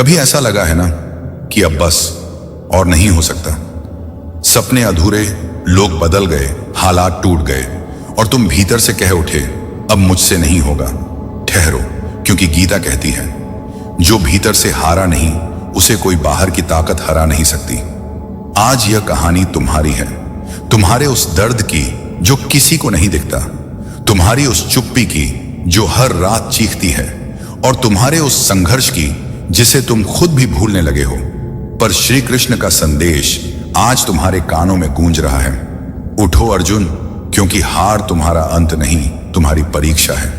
कभी ऐसा लगा है ना कि अब बस और नहीं हो सकता? सपने अधूरे, लोग बदल गए, हालात टूट गए और तुम भीतर से कह उठे अब मुझसे नहीं होगा। ठहरो, क्योंकि गीता कहती है जो भीतर से हारा नहीं उसे कोई बाहर की ताकत हरा नहीं सकती। आज यह कहानी तुम्हारी है, तुम्हारे उस दर्द की जो किसी को नहीं दिखता, तुम्हारी उस चुप्पी की जो हर रात चीखती है, और तुम्हारे उस संघर्ष की जिसे तुम खुद भी भूलने लगे हो। पर श्री कृष्ण का संदेश आज तुम्हारे कानों में गूंज रहा है। उठो अर्जुन, क्योंकि हार तुम्हारा अंत नहीं, तुम्हारी परीक्षा है।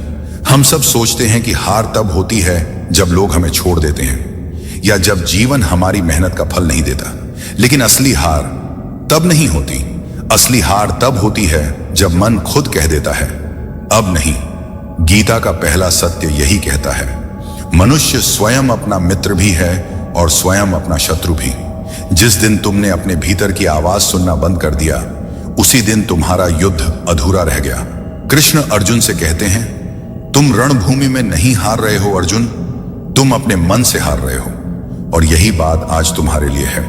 हम सब सोचते हैं कि हार तब होती है जब लोग हमें छोड़ देते हैं या जब जीवन हमारी मेहनत का फल नहीं देता, लेकिन असली हार तब नहीं होती। असली हार तब होती है जब मन खुद कह देता है अब नहीं। गीता का पहला सत्य यही कहता है, मनुष्य स्वयं अपना मित्र भी है और स्वयं अपना शत्रु भी। जिस दिन तुमने अपने भीतर की आवाज सुनना बंद कर दिया, उसी दिन तुम्हारा युद्ध अधूरा रह गया। कृष्ण अर्जुन से कहते हैं तुम रणभूमि में नहीं हार रहे हो अर्जुन, तुम अपने मन से हार रहे हो। और यही बात आज तुम्हारे लिए है,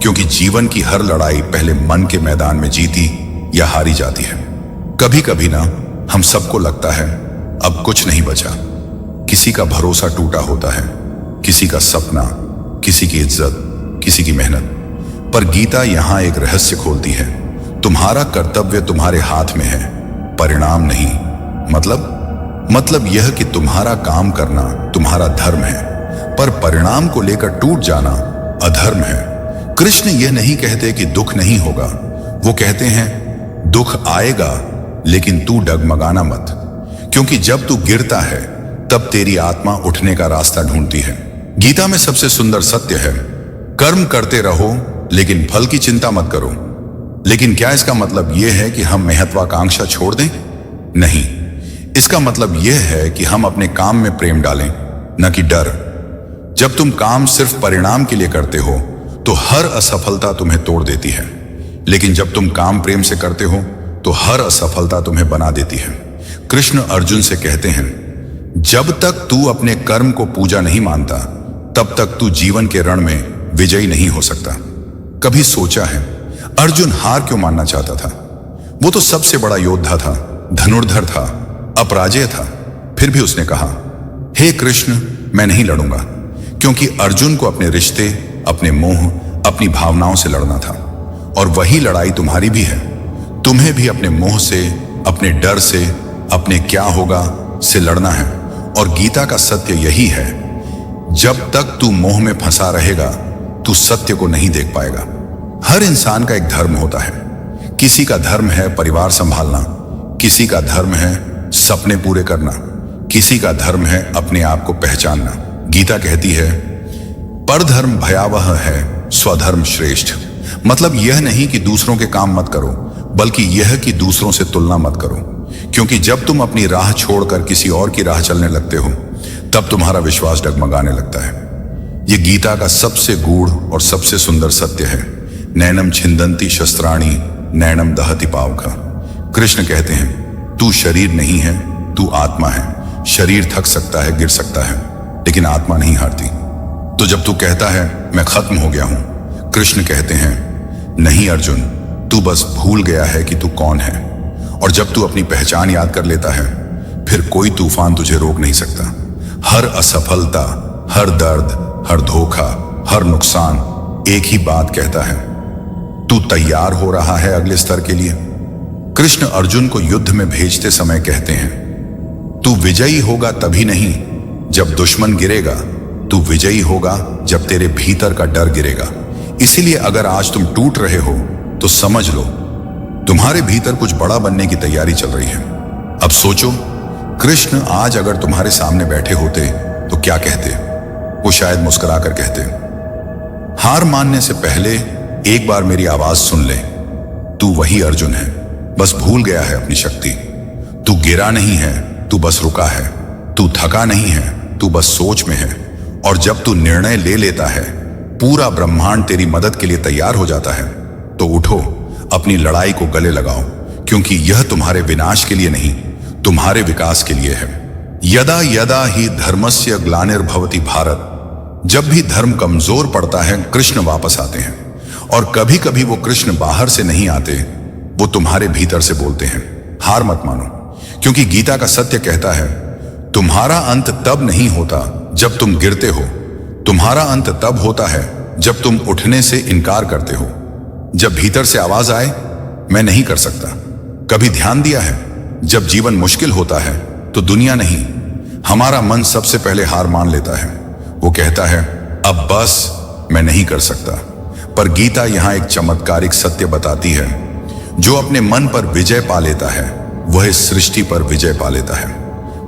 क्योंकि जीवन की हर लड़ाई पहले मन के मैदान में जीती या हारी जाती है। कभी कभी ना हम सबको लगता है अब कुछ नहीं बचा। किसी का भरोसा टूटा होता है, किसी का सपना, किसी की इज्जत, किसी की मेहनत। पर गीता यहां एक रहस्य खोलती है, तुम्हारा कर्तव्य तुम्हारे हाथ में है, परिणाम नहीं। मतलब यह कि तुम्हारा काम करना तुम्हारा धर्म है, पर परिणाम को लेकर टूट जाना अधर्म है। कृष्ण यह नहीं कहते कि दुख नहीं होगा, वो कहते हैं दुख आएगा लेकिन तू डगमगाना मत, क्योंकि जब तू गिरता है तब तेरी आत्मा उठने का रास्ता ढूंढती है। गीता में सबसे सुंदर सत्य है, कर्म करते रहो लेकिन फल की चिंता मत करो। लेकिन क्या इसका मतलब यह है कि हम महत्वाकांक्षा छोड़ दें? नहीं, इसका मतलब यह है कि हम अपने काम में प्रेम डालें, न कि डर। जब तुम काम सिर्फ परिणाम के लिए करते हो तो हर असफलता तुम्हें तोड़ देती है, लेकिन जब तुम काम प्रेम से करते हो तो हर असफलता तुम्हें बना देती है। कृष्ण अर्जुन से कहते हैं जब तक तू अपने कर्म को पूजा नहीं मानता तब तक तू जीवन के रण में विजयी नहीं हो सकता। कभी सोचा है अर्जुन हार क्यों मानना चाहता था? वो तो सबसे बड़ा योद्धा था, धनुर्धर था, अपराजेय था। फिर भी उसने कहा हे कृष्ण मैं नहीं लड़ूंगा, क्योंकि अर्जुन को अपने रिश्ते, अपने मोह, अपनी भावनाओं से लड़ना था। और वही लड़ाई तुम्हारी भी है। तुम्हें भी अपने मोह से, अपने डर से, अपने क्या होगा से लड़ना है। और गीता का सत्य यही है, जब तक तू मोह में फंसा रहेगा तू सत्य को नहीं देख पाएगा। हर इंसान का एक धर्म होता है। किसी का धर्म है परिवार संभालना, किसी का धर्म है सपने पूरे करना, किसी का धर्म है अपने आप को पहचानना। गीता कहती है परधर्म भयावह है, स्वधर्म श्रेष्ठ। मतलब यह नहीं कि दूसरों के काम मत करो, बल्कि यह कि दूसरों से तुलना मत करो, क्योंकि जब तुम अपनी राह छोड़कर किसी और की राह चलने लगते हो तब तुम्हारा विश्वास डगमगाने लगता है। यह गीता का सबसे गूढ़ और सबसे सुंदर सत्य है। नैनम छिंदंती शस्त्राणी नैनम दहति पावका। कृष्ण कहते हैं तू शरीर नहीं है, तू आत्मा है। शरीर थक सकता है, गिर सकता है, लेकिन आत्मा नहीं हारती। तो जब तू कहता है मैं खत्म हो गया हूं, कृष्ण कहते हैं नहीं अर्जुन, तू बस भूल गया है कि तू कौन है। और जब तू अपनी पहचान याद कर लेता है फिर कोई तूफान तुझे रोक नहीं सकता। हर असफलता, हर दर्द, हर धोखा, हर नुकसान एक ही बात कहता है, तू तैयार हो रहा है अगले स्तर के लिए। कृष्ण अर्जुन को युद्ध में भेजते समय कहते हैं तू विजयी होगा तभी नहीं जब दुश्मन गिरेगा, तू विजयी होगा जब तेरे भीतर का डर गिरेगा। इसीलिए अगर आज तुम टूट रहे हो तो समझ लो तुम्हारे भीतर कुछ बड़ा बनने की तैयारी चल रही है। अब सोचो, कृष्ण आज अगर तुम्हारे सामने बैठे होते तो क्या कहते? वो शायद मुस्कुराकर कहते हार मानने से पहले एक बार मेरी आवाज सुन ले, तू वही अर्जुन है, बस भूल गया है अपनी शक्ति। तू गिरा नहीं है, तू बस रुका है। तू थका नहीं है, तू बस सोच में है। और जब तू निर्णय ले लेता है पूरा ब्रह्मांड तेरी मदद के लिए तैयार हो जाता है। तो उठो, अपनी लड़ाई को गले लगाओ, क्योंकि यह तुम्हारे विनाश के लिए नहीं, तुम्हारे विकास के लिए है। यदा यदा ही धर्मस्य ग्लानिर्भवति भारत, जब भी धर्म कमजोर पड़ता है कृष्ण वापस आते हैं, और कभी कभी वो कृष्ण बाहर से नहीं आते, वो तुम्हारे भीतर से बोलते हैं। हार मत मानो, क्योंकि गीता का सत्य कहता है तुम्हारा अंत तब नहीं होता जब तुम गिरते हो, तुम्हारा अंत तब होता है जब तुम उठने से इनकार करते हो। जब भीतर से आवाज आए मैं नहीं कर सकता। कभी ध्यान दिया है जब जीवन मुश्किल होता है तो दुनिया नहीं, हमारा मन सबसे पहले हार मान लेता है। वो कहता है अब बस मैं नहीं कर सकता। पर गीता यहां एक चमत्कारिक सत्य बताती है, जो अपने मन पर विजय पा लेता है वह इस सृष्टि पर विजय पा लेता है।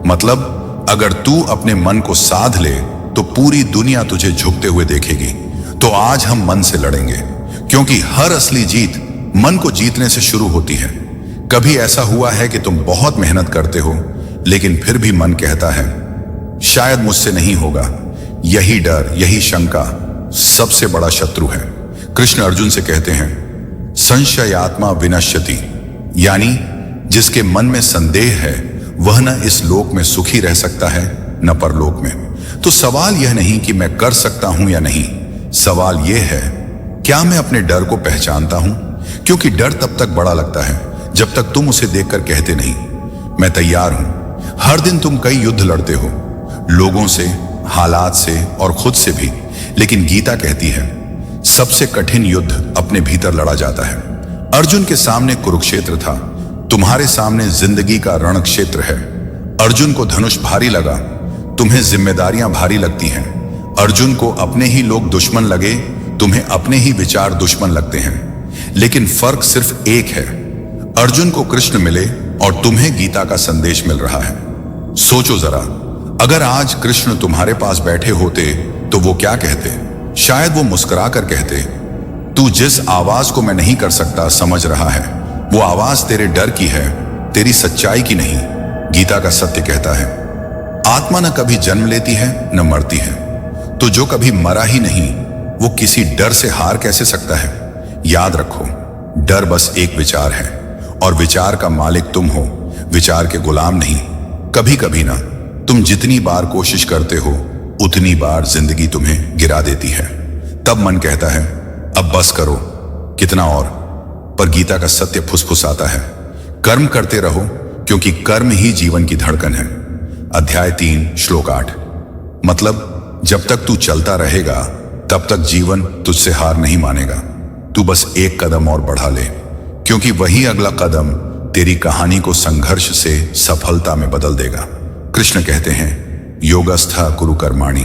मतलब अगर तू अपने मन को साध ले तो पूरी दुनिया तुझे झुकते हुए देखेगी। तो आज हम मन से लड़ेंगे, क्योंकि हर असली जीत मन को जीतने से शुरू होती है। कभी ऐसा हुआ है कि तुम बहुत मेहनत करते हो लेकिन फिर भी मन कहता है शायद मुझसे नहीं होगा। यही डर, यही शंका सबसे बड़ा शत्रु है। कृष्ण अर्जुन से कहते हैं संशयात्मा विनश्यति, यानी जिसके मन में संदेह है वह न इस लोक में सुखी रह सकता है न परलोक में। तो सवाल यह नहीं कि मैं कर सकता हूं या नहीं, सवाल यह है क्या मैं अपने डर को पहचानता हूं। क्योंकि डर तब तक बड़ा लगता है जब तक तुम उसे देखकर कहते नहीं मैं तैयार हूं। हर दिन तुम कई युद्ध लड़ते हो, लोगों से, हालात से और खुद से भी, लेकिन गीता कहती है सबसे कठिन युद्ध अपने भीतर लड़ा जाता है। अर्जुन के सामने कुरुक्षेत्र था, तुम्हारे सामने जिंदगी का रण क्षेत्र है। अर्जुन को धनुष भारी लगा, तुम्हें जिम्मेदारियां भारी लगती हैं। अर्जुन को अपने ही लोग दुश्मन लगे, तुम्हें अपने ही विचार दुश्मन लगते हैं। लेकिन फर्क सिर्फ एक है, अर्जुन को कृष्ण मिले और तुम्हें गीता का संदेश मिल रहा है। सोचो जरा, अगर आज कृष्ण तुम्हारे पास बैठे होते तो वो क्या कहते? शायद वो मुस्कुरा कर कहते तू जिस आवाज को मैं नहीं कर सकता समझ रहा है, वो आवाज तेरे डर की है, तेरी सच्चाई की नहीं। गीता का सत्य कहता है आत्मा न कभी जन्म लेती है न मरती है, तो जो कभी मरा ही नहीं वो किसी डर से हार कैसे सकता है? याद रखो, डर बस एक विचार है और विचार का मालिक तुम हो, विचार के गुलाम नहीं। कभी कभी ना तुम जितनी बार कोशिश करते हो उतनी बार जिंदगी तुम्हें गिरा देती है। तब मन कहता है अब बस करो, कितना और। पर गीता का सत्य फुसफुसाता है कर्म करते रहो, क्योंकि कर्म ही जीवन की धड़कन है। अध्याय 3 श्लोक 8। मतलब जब तक तू चलता रहेगा तब तक जीवन तुझसे हार नहीं मानेगा। तू बस एक कदम और बढ़ा ले, क्योंकि वही अगला कदम तेरी कहानी को संघर्ष से सफलता में बदल देगा। कृष्ण कहते हैं योगस्था कुरु कर्माणि,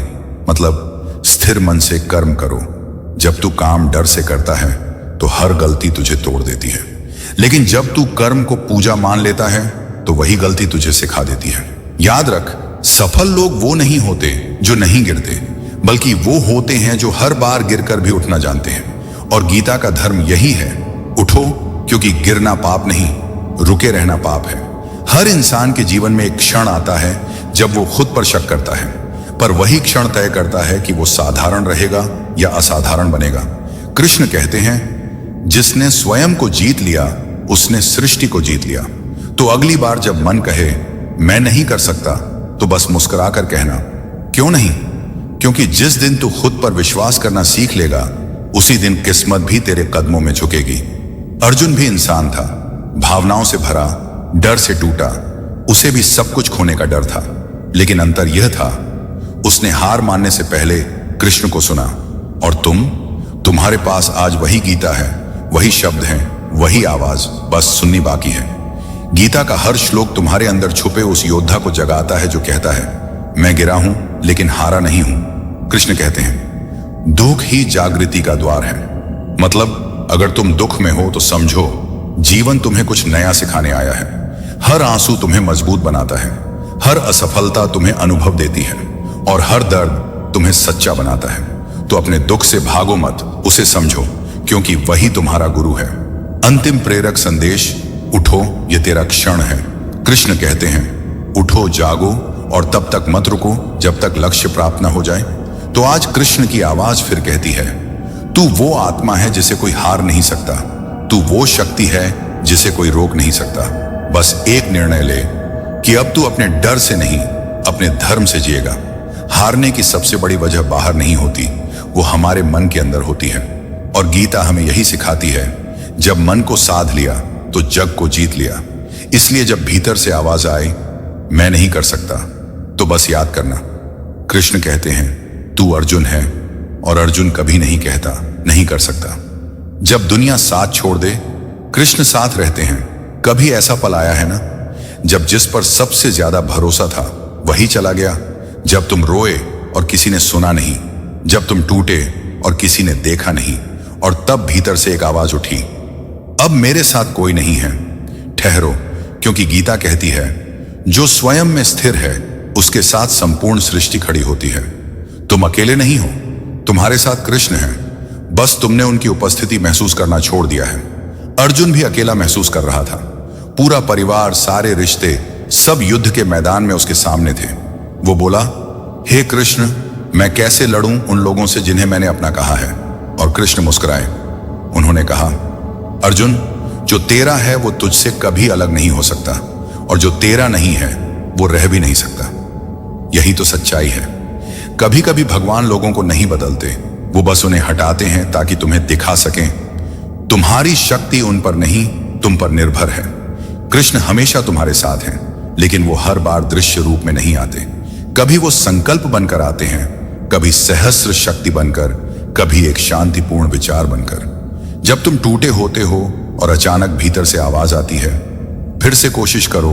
मतलब स्थिर मन से कर्म करो। जब तू काम डर से करता है तो हर गलती तुझे तोड़ देती है, लेकिन जब तू कर्म को पूजा मान लेता है तो वही गलती तुझे सिखा देती है। याद रख, सफल लोग वो नहीं होते जो नहीं गिरते, बल्कि वो होते हैं जो हर बार गिरकर भी उठना जानते हैं। और गीता का धर्म यही है, उठो, क्योंकि गिरना पाप नहीं, रुके रहना पाप है। हर इंसान के जीवन में एक क्षण आता है जब वो खुद पर शक करता है, पर वही क्षण तय करता है कि वो साधारण रहेगा या असाधारण बनेगा। कृष्ण कहते हैं जिसने स्वयं को जीत लिया उसने सृष्टि को जीत लिया। तो अगली बार जब मन कहे मैं नहीं कर सकता, तो बस मुस्कुरा कर कहना क्यों नहीं, क्योंकि जिस दिन तू खुद पर विश्वास करना सीख लेगा उसी दिन किस्मत भी तेरे कदमों में झुकेगी। अर्जुन भी इंसान था, भावनाओं से भरा, डर से टूटा, उसे भी सब कुछ खोने का डर था। लेकिन अंतर यह था, उसने हार मानने से पहले कृष्ण को सुना। और तुम्हारे पास आज वही गीता है, वही शब्द हैं, वही आवाज, बस सुननी बाकी है। गीता का हर श्लोक तुम्हारे अंदर छुपे उस योद्धा को जगाता है जो कहता है मैं गिरा हूं लेकिन हारा नहीं हूं। कृष्ण कहते हैं दुख ही जागृति का द्वार है। मतलब अगर तुम दुख में हो तो समझो जीवन तुम्हें कुछ नया सिखाने आया है। हर आंसू तुम्हें मजबूत बनाता है, हर असफलता तुम्हें अनुभव देती है और हर दर्द तुम्हें सच्चा बनाता है। तो अपने दुख से भागो मत, उसे समझो, क्योंकि वही तुम्हारा गुरु है। अंतिम प्रेरक संदेश, उठो, ये तेरा क्षण है। कृष्ण कहते हैं उठो, जागो और तब तक मत रुको जब तक लक्ष्य प्राप्त न हो जाए। तो आज कृष्ण की आवाज फिर कहती है तू वो आत्मा है जिसे कोई हार नहीं सकता, तू वो शक्ति है जिसे कोई रोक नहीं सकता। बस एक निर्णय ले कि अब तू अपने डर से नहीं, अपने धर्म से जिएगा। हारने की सबसे बड़ी वजह बाहर नहीं होती, वो हमारे मन के अंदर होती है। और गीता हमें यही सिखाती है, जब मन को साध लिया तो जग को जीत लिया। इसलिए जब भीतर से आवाज आए मैं नहीं कर सकता, तो बस याद करना, कृष्ण कहते हैं तू अर्जुन है, और अर्जुन कभी नहीं कहता नहीं कर सकता। जब दुनिया साथ छोड़ दे, कृष्ण साथ रहते हैं। कभी ऐसा पल आया है ना, जब जिस पर सबसे ज्यादा भरोसा था वही चला गया, जब तुम रोए और किसी ने सुना नहीं, जब तुम टूटे और किसी ने देखा नहीं, और तब भीतर से एक आवाज उठी, अब मेरे साथ कोई नहीं है, ठहरो। क्योंकि गीता कहती है जो स्वयं में स्थिर है उसके साथ संपूर्ण सृष्टि खड़ी होती है। तुम अकेले नहीं हो, तुम्हारे साथ कृष्ण है, बस तुमने उनकी उपस्थिति महसूस करना छोड़ दिया है। अर्जुन भी अकेला महसूस कर रहा था। पूरा परिवार, सारे रिश्ते, सब युद्ध के मैदान में उसके सामने थे। वो बोला, हे कृष्ण, मैं कैसे लड़ूं उन लोगों से जिन्हें मैंने अपना कहा है। और कृष्ण मुस्कुराए। उन्होंने कहा, अर्जुन, जो तेरा है वो तुझसे कभी अलग नहीं हो सकता, और जो तेरा नहीं है वो रह भी नहीं सकता। यही तो सच्चाई है। कभी कभी भगवान लोगों को नहीं बदलते, वो बस उन्हें हटाते हैं ताकि तुम्हें दिखा सकें तुम्हारी शक्ति उन पर नहीं, तुम पर निर्भर है। कृष्ण हमेशा तुम्हारे साथ हैं, लेकिन वो हर बार दृश्य रूप में नहीं आते। कभी वो संकल्प बनकर आते हैं, कभी सहस्र शक्ति बनकर, कभी एक शांतिपूर्ण विचार बनकर। जब तुम टूटे होते हो और अचानक भीतर से आवाज आती है, फिर से कोशिश करो,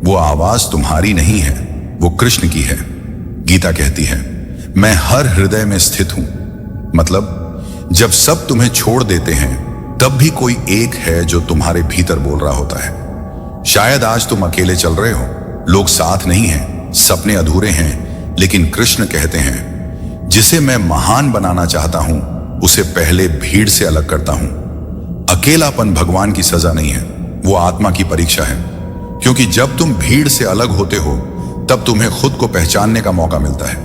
वो आवाज तुम्हारी नहीं है, वो कृष्ण की है। गीता कहती है, मैं हर हृदय में स्थित हूं। मतलब जब सब तुम्हें छोड़ देते हैं, तब भी कोई एक है जो तुम्हारे भीतर बोल रहा होता है। शायद आज तुम अकेले चल रहे हो, लोग साथ नहीं हैं, सपने अधूरे हैं, लेकिन कृष्ण कहते हैं, जिसे मैं महान बनाना चाहता हूं उसे पहले भीड़ से अलग करता हूं। अकेलापन भगवान की सजा नहीं है, वो आत्मा की परीक्षा है। क्योंकि जब तुम भीड़ से अलग होते हो, तब तुम्हें खुद को पहचानने का मौका मिलता है।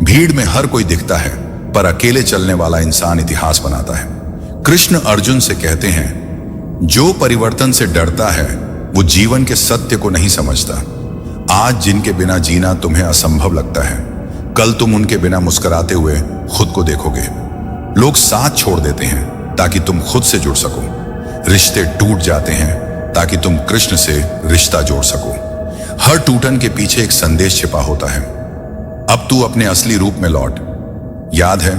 भीड़ में हर कोई दिखता है, पर अकेले चलने वाला इंसान इतिहास बनाता है। कृष्ण अर्जुन से कहते हैं, जो परिवर्तन से डरता है वो जीवन के सत्य को नहीं समझता। आज जिनके बिना जीना तुम्हें असंभव लगता है, कल तुम उनके बिना मुस्कुराते हुए खुद को देखोगे। लोग साथ छोड़ देते हैं ताकि तुम खुद से जुड़ सको। रिश्ते टूट जाते हैं ताकि तुम कृष्ण से रिश्ता जोड़ सको। हर टूटन के पीछे एक संदेश छिपा होता है, अब तू अपने असली रूप में लौट। याद है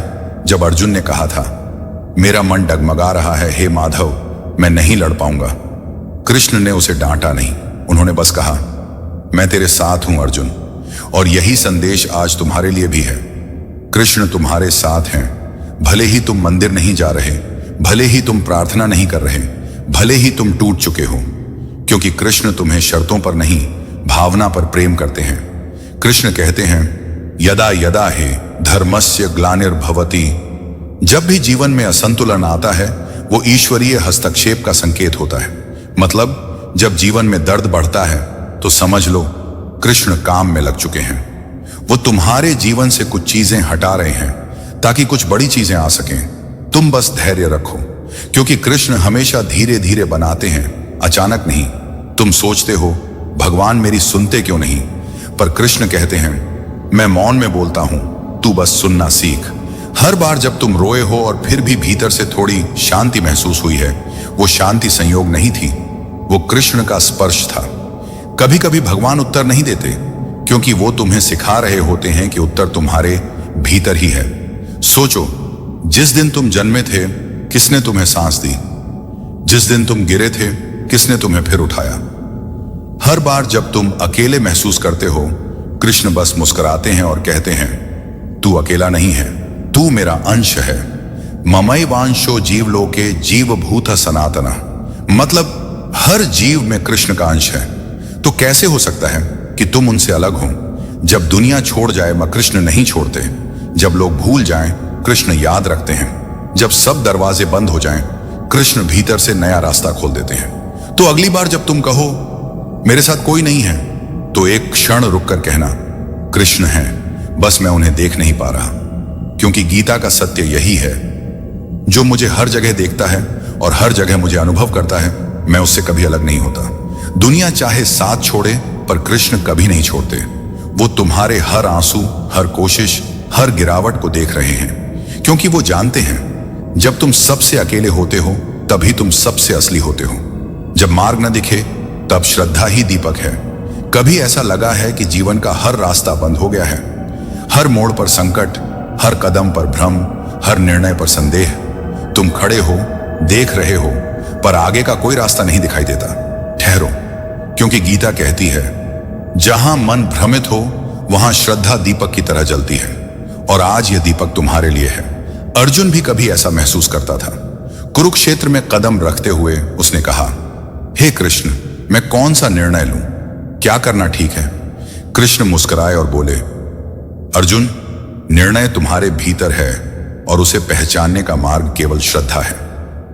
जब अर्जुन ने कहा था, मेरा मन डगमगा रहा है, हे माधव, मैं नहीं लड़ पाऊंगा। कृष्ण ने उसे डांटा नहीं, उन्होंने बस कहा, मैं तेरे साथ हूं अर्जुन। और यही संदेश आज तुम्हारे लिए भी है। कृष्ण तुम्हारे साथ हैं, भले ही तुम मंदिर नहीं जा रहे, भले ही तुम प्रार्थना नहीं कर रहे, भले ही तुम टूट चुके हो, क्योंकि कृष्ण तुम्हें शर्तों पर नहीं, भावना पर प्रेम करते हैं। कृष्ण कहते हैं, यदा यदा हे धर्मस्य ग्लानिर्भवति। जब भी जीवन में असंतुलन आता है, वो ईश्वरीय हस्तक्षेप का संकेत होता है। मतलब जब जीवन में दर्द बढ़ता है तो समझ लो कृष्ण काम में लग चुके हैं। वो तुम्हारे जीवन से कुछ चीजें हटा रहे हैं ताकि कुछ बड़ी चीजें आ सकें। तुम बस धैर्य रखो, क्योंकि कृष्ण हमेशा धीरे धीरे बनाते हैं, अचानक नहीं। तुम सोचते हो भगवान मेरी सुनते क्यों नहीं, पर कृष्ण कहते हैं, मैं मौन में बोलता हूं, तू बस सुनना सीख। हर बार जब तुम रोए हो और फिर भी भीतर से थोड़ी शांति महसूस हुई है, वो शांति संयोग नहीं थी, वो कृष्ण का स्पर्श था। कभी कभी भगवान उत्तर नहीं देते, क्योंकि वो तुम्हें सिखा रहे होते हैं कि उत्तर तुम्हारे भीतर ही है। सोचो, जिस दिन तुम जन्मे थे, किसने तुम्हें सांस दी? जिस दिन तुम गिरे थे, किसने तुम्हें फिर उठाया? हर बार जब तुम अकेले महसूस करते हो, कृष्ण बस मुस्कुराते हैं और कहते हैं, तू अकेला नहीं है, तू मेरा अंश है। ममई वांशो जीव लोके जीव भूत सनातना। मतलब हर जीव में कृष्ण का अंश है। तो कैसे हो सकता है कि तुम उनसे अलग हो? जब दुनिया छोड़ जाए, मैं कृष्ण नहीं छोड़ते। जब लोग भूल जाएं, कृष्ण याद रखते हैं। जब सब दरवाजे बंद हो जाएं, कृष्ण भीतर से नया रास्ता खोल देते हैं। तो अगली बार जब तुम कहो मेरे साथ कोई नहीं है, तो एक क्षण रुककर कहना, कृष्ण है, बस मैं उन्हें देख नहीं पा रहा। क्योंकि गीता का सत्य यही है, जो मुझे हर जगह देखता है और हर जगह मुझे अनुभव करता है, मैं उससे कभी अलग नहीं होता। दुनिया चाहे साथ छोड़े, पर कृष्ण कभी नहीं छोड़ते। वो तुम्हारे हर आंसू, हर कोशिश, हर गिरावट को देख रहे हैं, क्योंकि वो जानते हैं जब तुम सबसे अकेले होते हो तभी तुम सबसे असली होते हो। जब मार्ग न दिखे तब श्रद्धा ही दीपक है। कभी ऐसा लगा है कि जीवन का हर रास्ता बंद हो गया है, हर मोड़ पर संकट, हर कदम पर भ्रम, हर निर्णय पर संदेह। तुम खड़े हो, देख रहे हो, पर आगे का कोई रास्ता नहीं दिखाई देता। ठहरो, क्योंकि गीता कहती है जहां मन भ्रमित हो वहां श्रद्धा दीपक की तरह जलती है, और आज यह दीपक तुम्हारे लिए है। अर्जुन भी कभी ऐसा महसूस करता था। कुरुक्षेत्र में कदम रखते हुए उसने कहा, हे कृष्ण, मैं कौन सा निर्णय लूं? क्या करना ठीक है? कृष्ण मुस्कुराए और बोले, अर्जुन, निर्णय तुम्हारे भीतर है और उसे पहचानने का मार्ग केवल श्रद्धा है।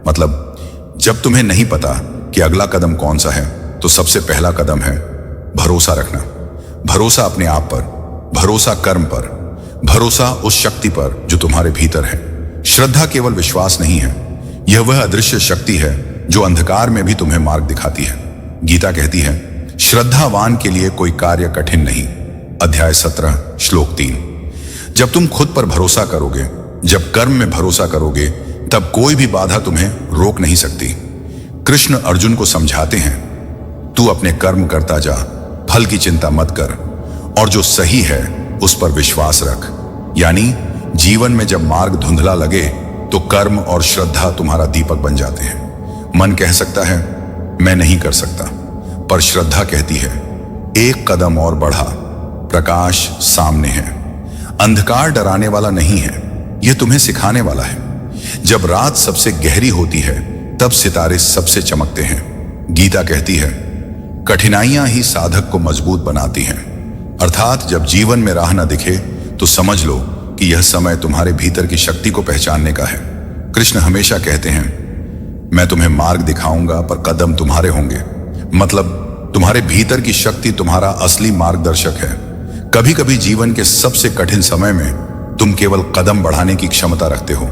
मतलब जब तुम्हें नहीं पता कि अगला कदम कौन सा है, तो सबसे पहला कदम है भरोसा रखना। भरोसा अपने आप पर, भरोसा कर्म पर, भरोसा उस शक्ति पर जो तुम्हारे भीतर है। श्रद्धा केवल विश्वास नहीं है, यह वह अदृश्य शक्ति है जो अंधकार में भी तुम्हें मार्ग दिखाती है। गीता कहती है, श्रद्धावान के लिए कोई कार्य कठिन नहीं। अध्याय 17 श्लोक 3। जब तुम खुद पर भरोसा करोगे, जब कर्म में भरोसा करोगे, तब कोई भी बाधा तुम्हें रोक नहीं सकती। कृष्ण अर्जुन को समझाते हैं, तू अपने कर्म करता जा, फल की चिंता मत कर, और जो सही है उस पर विश्वास रख। यानी जीवन में जब मार्ग धुंधला लगे तो कर्म और श्रद्धा तुम्हारा दीपक बन जाते हैं। मन कह सकता है मैं नहीं कर सकता, पर श्रद्धा कहती है एक कदम और बढ़ा, प्रकाश सामने है। अंधकार डराने वाला नहीं है, यह तुम्हें सिखाने वाला है। जब रात सबसे गहरी होती है तब सितारे सबसे चमकते हैं। गीता कहती है, कठिनाइयां ही साधक को मजबूत बनाती हैं। अर्थात जब जीवन में राह न दिखे तो समझ लो कि यह समय तुम्हारे भीतर की शक्ति को पहचानने का है। कृष्ण हमेशा कहते हैं, मैं तुम्हें मार्ग दिखाऊंगा पर कदम तुम्हारे होंगे। मतलब तुम्हारे भीतर की शक्ति तुम्हारा असली मार्गदर्शक है। कभी कभी जीवन के सबसे कठिन समय में तुम केवल कदम बढ़ाने की क्षमता रखते हो,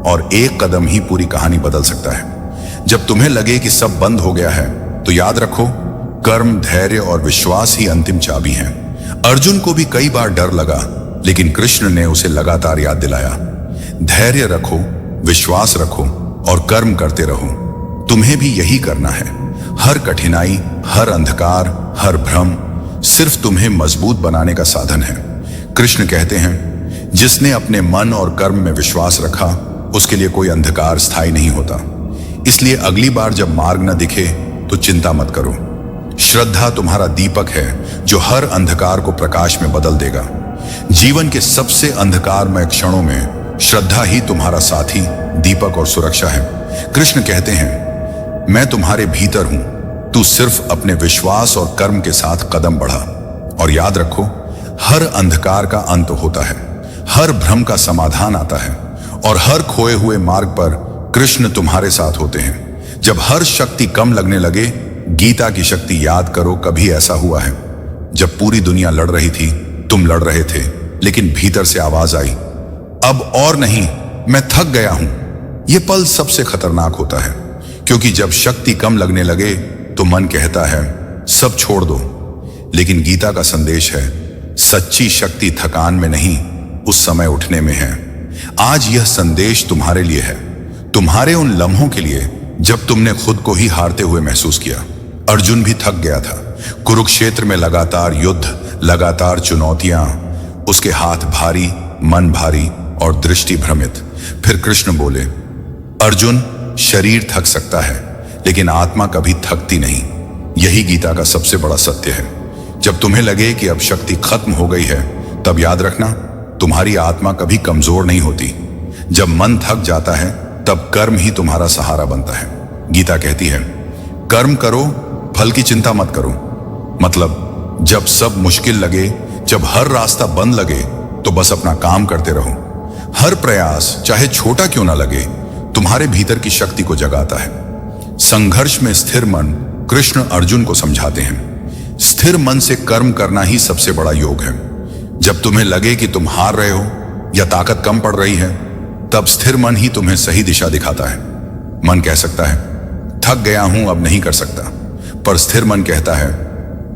और एक कदम ही पूरी कहानी बदल सकता है। जब तुम्हें लगे कि सब बंद हो गया है तो याद रखो, कर्म, धैर्य और विश्वास ही अंतिम चाबी हैं। अर्जुन को भी कई बार डर लगा, लेकिन कृष्ण ने उसे लगातार याद दिलाया, धैर्य रखो, विश्वास रखो और कर्म करते रहो। तुम्हें भी यही करना है। हर कठिनाई, हर अंधकार, हर भ्रम सिर्फ तुम्हें मजबूत बनाने का साधन है। कृष्ण कहते हैं, जिसने अपने मन और कर्म में विश्वास रखा उसके लिए कोई अंधकार स्थायी नहीं होता। इसलिए अगली बार जब मार्ग न दिखे तो चिंता मत करो। श्रद्धा तुम्हारा दीपक है जो हर अंधकार को प्रकाश में बदल देगा। जीवन के सबसे अंधकारमय क्षणों में श्रद्धा ही तुम्हारा साथी, दीपक और सुरक्षा है। कृष्ण कहते हैं, मैं तुम्हारे भीतर हूं, तू सिर्फ अपने विश्वास और कर्म के साथ कदम बढ़ा। और याद रखो, हर अंधकार का अंत होता है, हर भ्रम का समाधान आता है, और हर खोए हुए मार्ग पर कृष्ण तुम्हारे साथ होते हैं। जब हर शक्ति कम लगने लगे, गीता की शक्ति याद करो। कभी ऐसा हुआ है जब पूरी दुनिया लड़ रही थी, तुम लड़ रहे थे, लेकिन भीतर से आवाज आई, अब और नहीं, मैं थक गया हूं। यह पल सबसे खतरनाक होता है, क्योंकि जब शक्ति कम लगने लगे तो मन कहता है सब छोड़ दो। लेकिन गीता का संदेश है, सच्ची शक्ति थकान में नहीं, उस समय उठने में है। आज यह संदेश तुम्हारे लिए है, तुम्हारे उन लम्हों के लिए जब तुमने खुद को ही हारते हुए महसूस किया। अर्जुन भी थक गया था। कुरुक्षेत्र में लगातार युद्ध, लगातार चुनौतियां, उसके हाथ भारी, मन भारी और दृष्टि भ्रमित। फिर कृष्ण बोले, अर्जुन, शरीर थक सकता है लेकिन आत्मा कभी थकती नहीं। यही गीता का सबसे बड़ा सत्य है। जब तुम्हें लगे कि अब शक्ति खत्म हो गई है, तब याद रखना, तुम्हारी आत्मा कभी कमजोर नहीं होती। जब मन थक जाता है तब कर्म ही तुम्हारा सहारा बनता है। गीता कहती है, कर्म करो, फल की चिंता मत करो। मतलब जब सब मुश्किल लगे, जब हर रास्ता बंद लगे, तो बस अपना काम करते रहो। हर प्रयास, चाहे छोटा क्यों ना लगे, तुम्हारे भीतर की शक्ति को जगाता है। संघर्ष में स्थिर मन, कृष्ण अर्जुन को समझाते हैं, स्थिर मन से कर्म करना ही सबसे बड़ा योग है। जब तुम्हें लगे कि तुम हार रहे हो या ताकत कम पड़ रही है, तब स्थिर मन ही तुम्हें सही दिशा दिखाता है। मन कह सकता है थक गया हूं, अब नहीं कर सकता, पर स्थिर मन कहता है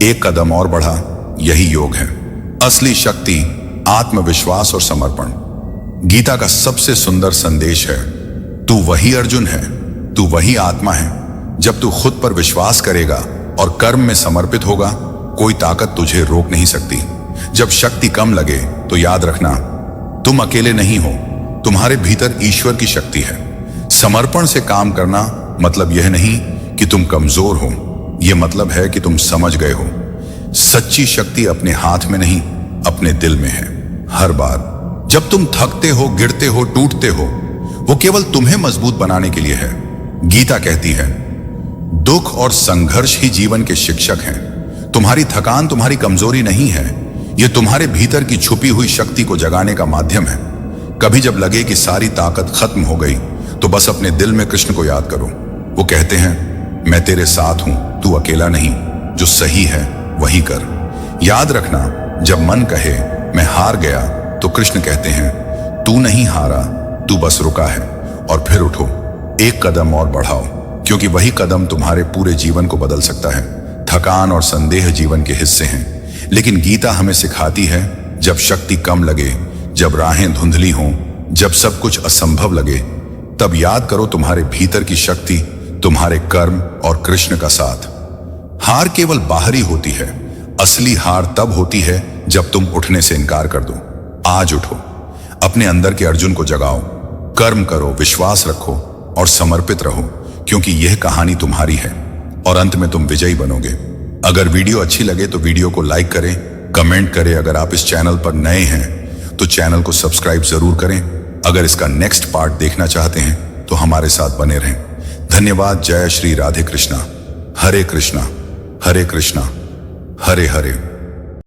एक कदम और बढ़ा, यही योग है। असली शक्ति आत्मविश्वास और समर्पण। गीता का सबसे सुंदर संदेश है, तू वही अर्जुन है, तू वही आत्मा है। जब तू खुद पर विश्वास करेगा और कर्म में समर्पित होगा, कोई ताकत तुझे रोक नहीं सकती। जब शक्ति कम लगे तो याद रखना, तुम अकेले नहीं हो, तुम्हारे भीतर ईश्वर की शक्ति है। समर्पण से काम करना मतलब यह नहीं कि तुम कमजोर हो, यह मतलब है कि तुम समझ गए हो सच्ची शक्ति अपने हाथ में नहीं, अपने दिल में है। हर बार जब तुम थकते हो, गिरते हो, टूटते हो, वो केवल तुम्हें मजबूत बनाने के लिए है। गीता कहती है, दुख और संघर्ष ही जीवन के शिक्षक हैं। तुम्हारी थकान तुम्हारी कमजोरी नहीं है, यह तुम्हारे भीतर की छुपी हुई शक्ति को जगाने का माध्यम है। कभी जब लगे कि सारी ताकत खत्म हो गई, तो बस अपने दिल में कृष्ण को याद करो। वो कहते हैं, मैं तेरे साथ हूं, तू अकेला नहीं, जो सही है वही कर। याद रखना, जब मन कहे मैं हार गया, तो कृष्ण कहते हैं, तू नहीं हारा, तू बस रुका है। और फिर उठो, एक कदम और बढ़ाओ, क्योंकि वही कदम तुम्हारे पूरे जीवन को बदल सकता है। थकान और संदेह जीवन के हिस्से हैं, लेकिन गीता हमें सिखाती है, जब शक्ति कम लगे, जब राहें धुंधली हों, जब सब कुछ असंभव लगे, तब याद करो तुम्हारे भीतर की शक्ति, तुम्हारे कर्म और कृष्ण का साथ। हार केवल बाहरी होती है, असली हार तब होती है जब तुम उठने से इनकार कर दो। आज उठो, अपने अंदर के अर्जुन को जगाओ, कर्म करो, विश्वास रखो और समर्पित रहो, क्योंकि यह कहानी तुम्हारी है और अंत में तुम विजयी बनोगे। अगर वीडियो अच्छी लगे तो वीडियो को लाइक करें, कमेंट करें। अगर आप इस चैनल पर नए हैं तो चैनल को सब्सक्राइब जरूर करें। अगर इसका नेक्स्ट पार्ट देखना चाहते हैं तो हमारे साथ बने रहें। धन्यवाद। जय श्री राधे कृष्णा। हरे कृष्णा हरे कृष्णा हरे हरे।